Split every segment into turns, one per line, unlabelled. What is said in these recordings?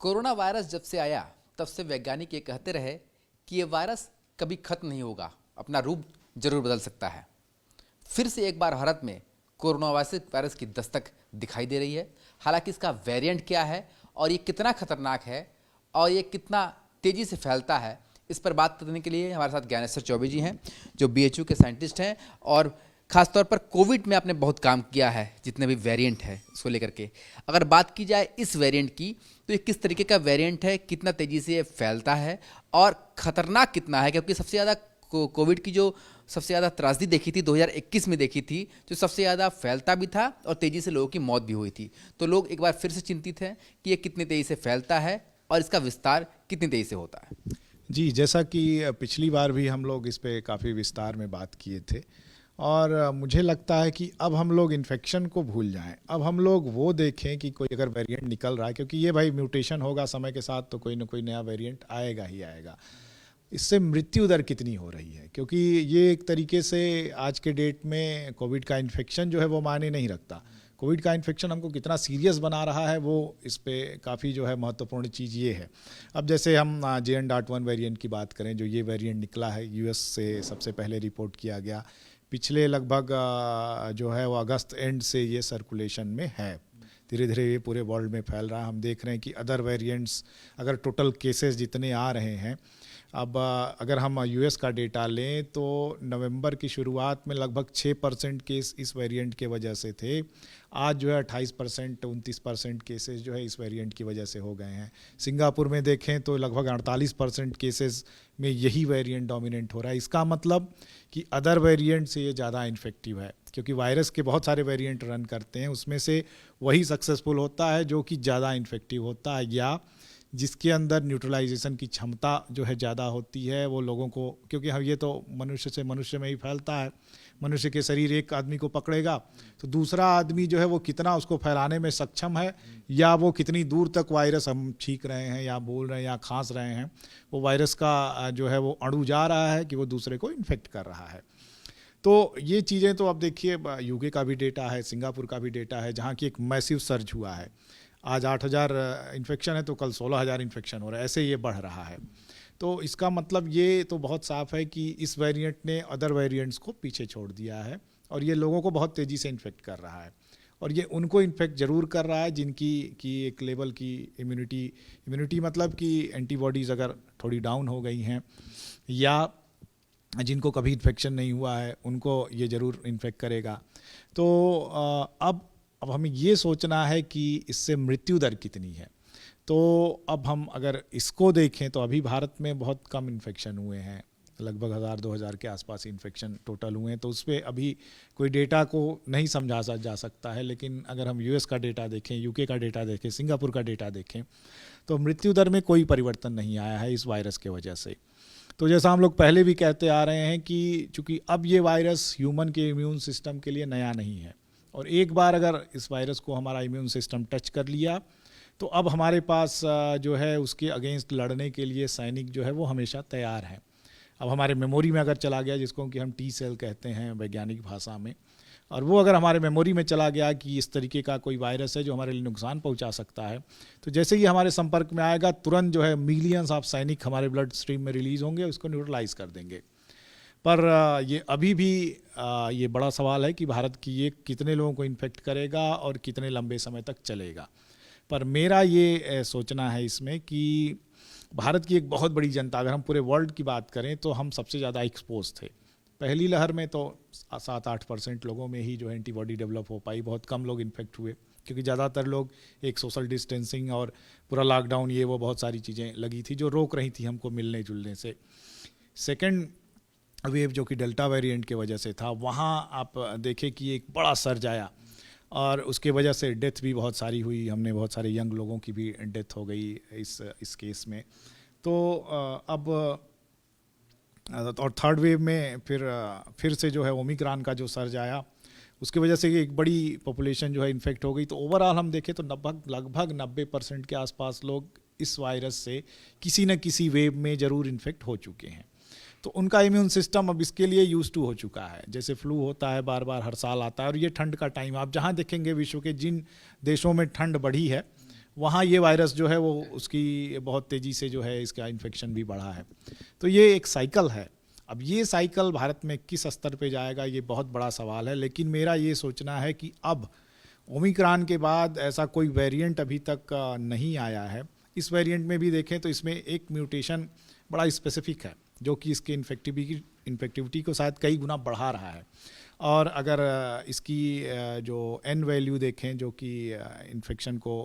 Corona virus जब से आया तब से वैज्ञानिक ये कहते रहे कि ये वायरस कभी खत्म नहीं होगा, अपना रूप जरूर बदल सकता है। फिर से एक बार भारत में कोरोना वायरस की दस्तक दिखाई दे रही है। हालांकि इसका वेरिएंट क्या है और ये कितना खतरनाक है और ये कितना तेज़ी से फैलता है, इस पर बात करने के लिए हमारे साथ ज्ञानेश्वर चौबे जी हैं, जो BHU के साइंटिस्ट हैं और ख़ासतौर पर कोविड में आपने बहुत काम किया है, जितने भी वेरिएंट है उसको लेकर के। अगर बात की जाए इस वेरिएंट की, तो ये किस तरीके का वेरिएंट है, कितना तेज़ी से ये फैलता है और ख़तरनाक कितना है? क्योंकि सबसे ज़्यादा कोविड की जो सबसे ज़्यादा त्रासदी देखी थी 2021 में देखी थी, जो सबसे ज़्यादा फैलता भी था और तेज़ी से लोगों की मौत भी हुई थी। तो लोग एक बार फिर से चिंतित हैं कि ये कितनी तेज़ी से फैलता है और इसका विस्तार कितनी तेज़ी से होता है।
जी, जैसा कि पिछली बार भी हम लोग इस पे काफ़ी विस्तार में बात किए थे और मुझे लगता है कि अब हम लोग इन्फेक्शन को भूल जाएं। अब हम लोग वो देखें कि कोई अगर वेरिएंट निकल रहा है, क्योंकि ये भाई म्यूटेशन होगा समय के साथ, तो कोई ना कोई नया वेरिएंट आएगा ही आएगा। इससे मृत्यु दर कितनी हो रही है, क्योंकि ये एक तरीके से आज के डेट में कोविड का इन्फेक्शन जो है वो मायने नहीं रखता। कोविड का इन्फेक्शन हमको कितना सीरियस बना रहा है, वो इस पे काफ़ी जो है महत्वपूर्ण चीज़ ये है। अब जैसे हम JN.1 वेरिएंट की बात करें, जो ये वेरिएंट निकला है US से सबसे पहले रिपोर्ट किया गया, पिछले लगभग जो है वो अगस्त एंड से ये सर्कुलेशन में है, धीरे धीरे ये पूरे वर्ल्ड में फैल रहा है। हम देख रहे हैं कि अदर वेरिएंट्स, अगर टोटल केसेस जितने आ रहे हैं, अब अगर हम US का डेटा लें तो नवंबर की शुरुआत में लगभग 6% केस इस वेरिएंट के वजह से थे। आज जो है 28%, 29% केसेस जो है इस वेरिएंट की वजह से हो गए हैं। सिंगापुर में देखें तो लगभग 48% केसेस में यही वेरिएंट डोमिनेंट हो रहा है। इसका मतलब कि अदर वेरिएंट से ये ज़्यादा इन्फेक्टिव है, क्योंकि वायरस के बहुत सारे वेरिएंट रन करते हैं, उसमें से वही सक्सेसफुल होता है जो कि ज़्यादा इन्फेक्टिव होता है या जिसके अंदर न्यूट्रलाइजेशन की क्षमता जो है ज़्यादा होती है वो लोगों को, क्योंकि हम ये तो मनुष्य से मनुष्य में ही फैलता है। मनुष्य के शरीर एक आदमी को पकड़ेगा तो दूसरा आदमी जो है वो कितना उसको फैलाने में सक्षम है, या वो कितनी दूर तक वायरस हम छींक रहे हैं या बोल रहे हैं या खांस रहे हैं, वो वायरस का जो है वो अणु जा रहा है कि वो दूसरे को इन्फेक्ट कर रहा है। तो ये चीज़ें तो अब देखिए, UK का भी डेटा है, सिंगापुर का भी डेटा है, जहाँ की एक मैसिव सर्ज हुआ है। आज 8,000 इन्फेक्शन है तो कल 16,000 इन्फेक्शन हो रहा है, ऐसे ये बढ़ रहा है। तो इसका मतलब ये तो बहुत साफ है कि इस वेरिएंट ने अदर वेरिएंट्स को पीछे छोड़ दिया है और ये लोगों को बहुत तेज़ी से इन्फेक्ट कर रहा है। और ये उनको इन्फेक्ट ज़रूर कर रहा है जिनकी एक लेवल की इम्यूनिटी मतलब कि एंटीबॉडीज़ अगर थोड़ी डाउन हो गई हैं, या जिनको कभी इन्फेक्शन नहीं हुआ है उनको ये ज़रूर इन्फेक्ट करेगा। तो अब हमें ये सोचना है कि इससे मृत्यु दर कितनी है। तो अब हम अगर इसको देखें तो अभी भारत में बहुत कम इन्फेक्शन हुए हैं, लगभग 1,000-2,000 के आसपास इन्फेक्शन टोटल हुए हैं। तो उस पर अभी कोई डेटा को नहीं समझा जा सकता है, लेकिन अगर हम US का डेटा देखें, UK का डेटा देखें, सिंगापुर का डेटा देखें, तो मृत्यु दर में कोई परिवर्तन नहीं आया है इस वायरस के वजह से। तो जैसा हम लोग पहले भी कहते आ रहे हैं कि चूँकि अब ये वायरस ह्यूमन के इम्यून सिस्टम के लिए नया नहीं है, और एक बार अगर इस वायरस को हमारा इम्यून सिस्टम टच कर लिया तो अब हमारे पास जो है उसके अगेंस्ट लड़ने के लिए सैनिक जो है वो हमेशा तैयार है। अब हमारे मेमोरी में अगर चला गया, जिसको कि हम T सेल कहते हैं वैज्ञानिक भाषा में, और वो अगर हमारे मेमोरी में चला गया कि इस तरीके का कोई वायरस है जो हमारे लिए नुकसान पहुंचा सकता है, तो जैसे ही हमारे संपर्क में आएगा तुरंत जो है मिलियंस ऑफ सैनिक हमारे ब्लड स्ट्रीम में रिलीज़ होंगे, उसको न्यूट्रलाइज कर देंगे। पर ये अभी भी ये बड़ा सवाल है कि भारत की ये कितने लोगों को इन्फेक्ट करेगा और कितने लंबे समय तक चलेगा। पर मेरा ये सोचना है इसमें कि भारत की एक बहुत बड़ी जनता, अगर हम पूरे वर्ल्ड की बात करें तो हम सबसे ज़्यादा एक्सपोज थे। पहली लहर में तो 7-8% लोगों में ही जो है एंटीबॉडी डेवलप हो पाई, बहुत कम लोग इन्फेक्ट हुए, क्योंकि ज़्यादातर लोग एक सोशल डिस्टेंसिंग और पूरा लॉकडाउन, ये वो बहुत सारी चीज़ें लगी थी जो रोक रही थी हमको मिलने जुलने से। सेकेंड वेव जो कि डेल्टा वेरिएंट के वजह से था, वहाँ आप देखें कि एक बड़ा सर्ज आया और उसके वजह से डेथ भी बहुत सारी हुई। हमने बहुत सारे यंग लोगों की भी डेथ हो गई इस केस में। तो अब और थर्ड वेव में फिर से जो है ओमिक्रॉन का जो सर्ज आया, उसकी वजह से एक बड़ी पॉपुलेशन जो है इन्फेक्ट हो गई। तो ओवरऑल हम देखें तो लगभग 90% के आसपास लोग इस वायरस से किसी न किसी वेव में ज़रूर इन्फेक्ट हो चुके हैं। तो उनका इम्यून सिस्टम अब इसके लिए यूज टू हो चुका है। जैसे फ्लू होता है, बार बार हर साल आता है, और ये ठंड का टाइम आप जहाँ देखेंगे विश्व के जिन देशों में ठंड बढ़ी है वहाँ ये वायरस जो है वो उसकी बहुत तेज़ी से जो है इसका इन्फेक्शन भी बढ़ा है। तो ये एक साइकिल है। अब ये साइकिल भारत में किस स्तर पे जाएगा ये बहुत बड़ा सवाल है, लेकिन मेरा ये सोचना है कि अब ओमिक्रॉन के बाद ऐसा कोई वेरिएंट अभी तक नहीं आया है। इस वेरिएंट में भी देखें तो इसमें एक म्यूटेशन बड़ा स्पेसिफिक है जो कि इसके इन्फेक्टिविटी को शायद कई गुना बढ़ा रहा है। और अगर इसकी जो एन वैल्यू देखें जो कि इन्फेक्शन को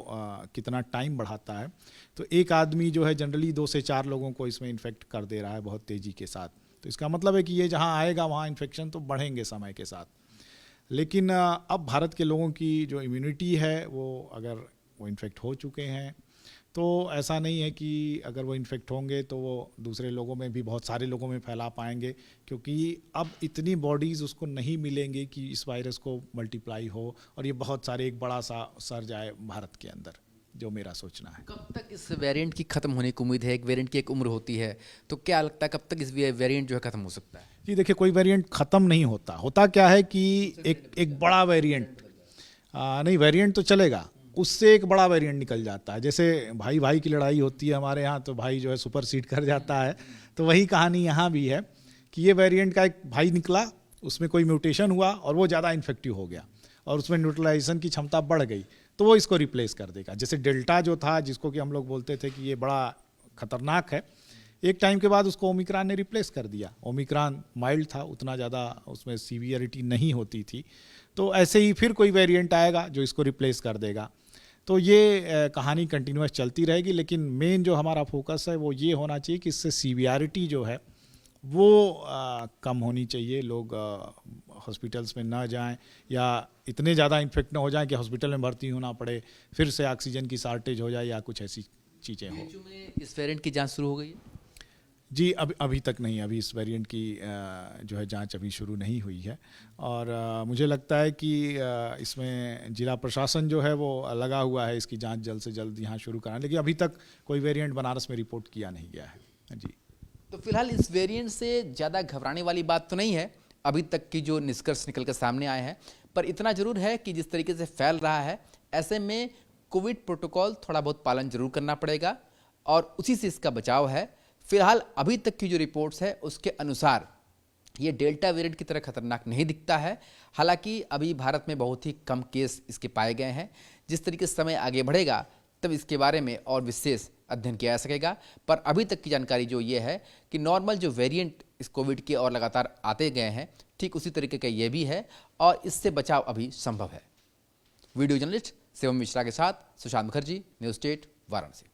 कितना टाइम बढ़ाता है, तो एक आदमी जो है जनरली 2 से 4 लोगों को इसमें इन्फेक्ट कर दे रहा है बहुत तेज़ी के साथ। तो इसका मतलब है कि ये जहाँ आएगा वहाँ इन्फेक्शन तो बढ़ेंगे समय के साथ। लेकिन अब भारत के लोगों की जो इम्यूनिटी है वो अगर वो इन्फेक्ट हो चुके हैं तो ऐसा नहीं है कि अगर वो इन्फेक्ट होंगे तो वो दूसरे लोगों में भी बहुत सारे लोगों में फैला पाएंगे, क्योंकि अब इतनी बॉडीज़ उसको नहीं मिलेंगी कि इस वायरस को मल्टीप्लाई हो और ये बहुत सारे एक बड़ा सा सर जाए भारत के अंदर, जो मेरा सोचना है।
कब तक इस वेरिएंट की खत्म होने की उम्मीद है? एक वेरिएंट की एक उम्र होती है, तो क्या लगता है कब तक इस वेरिएंट जो है खत्म हो सकता है?
जी देखिए, कोई वेरिएंट ख़त्म नहीं होता। होता क्या है कि एक बड़ा वेरिएंट नहीं, वेरिएंट तो चलेगा, उससे एक बड़ा वेरिएंट निकल जाता है। जैसे भाई भाई की लड़ाई होती है हमारे यहाँ, तो भाई जो है सुपरसीड कर जाता है। तो वही कहानी यहाँ भी है कि ये वेरिएंट का एक भाई निकला, उसमें कोई म्यूटेशन हुआ और वो ज़्यादा इन्फेक्टिव हो गया और उसमें न्यूट्रलाइजेशन की क्षमता बढ़ गई, तो वो इसको रिप्लेस कर देगा। जैसे डेल्टा जो था, जिसको कि हम लोग बोलते थे कि ये बड़ा खतरनाक है, एक टाइम के बाद उसको ओमिक्रॉन ने रिप्लेस कर दिया। ओमिक्रॉन माइल्ड था, उतना ज़्यादा उसमें सीवियरिटी नहीं होती थी। तो ऐसे ही फिर कोई वेरिएंट आएगा जो इसको रिप्लेस कर देगा। तो ये कहानी कंटिन्यूस चलती रहेगी, लेकिन मेन जो हमारा फोकस है वो ये होना चाहिए कि इससे सीवियरिटी जो है वो कम होनी चाहिए। लोग हॉस्पिटल्स में ना जाएं या इतने ज़्यादा इन्फेक्ट ना हो जाएं कि हॉस्पिटल में भर्ती होना पड़े, फिर से ऑक्सीजन की शॉर्टेज हो जाए या कुछ ऐसी चीज़ें हो।
इस वेरिएंट की जांच शुरू हो गई है?
जी अभी तक नहीं, अभी इस वेरिएंट की जो है जांच अभी शुरू नहीं हुई है। और मुझे लगता है कि इसमें जिला प्रशासन जो है वो लगा हुआ है इसकी जांच जल्द से जल्द यहाँ शुरू कराने, लेकिन अभी तक कोई वेरिएंट बनारस में रिपोर्ट किया नहीं गया है। जी,
तो फिलहाल इस वेरिएंट से ज़्यादा घबराने वाली बात तो नहीं है अभी तक की जो निष्कर्ष निकल कर सामने आए हैं, पर इतना जरूर है कि जिस तरीके से फैल रहा है, ऐसे में कोविड प्रोटोकॉल थोड़ा बहुत पालन जरूर करना पड़ेगा और उसी से इसका बचाव है। फिलहाल अभी तक की जो रिपोर्ट्स है उसके अनुसार ये डेल्टा वेरिएंट की तरह खतरनाक नहीं दिखता है। हालांकि अभी भारत में बहुत ही कम केस इसके पाए गए हैं। जिस तरीके से समय आगे बढ़ेगा तब इसके बारे में और विशेष अध्ययन किया जा सकेगा, पर अभी तक की जानकारी जो ये है कि नॉर्मल जो वेरिएंट इस कोविड के और लगातार आते गए हैं, ठीक उसी तरीके का ये भी है और इससे बचाव अभी संभव है। वीडियो जर्नलिस्ट शिवम मिश्रा के साथ सुशांत मुखर्जी, न्यूज़ स्टेट, वाराणसी।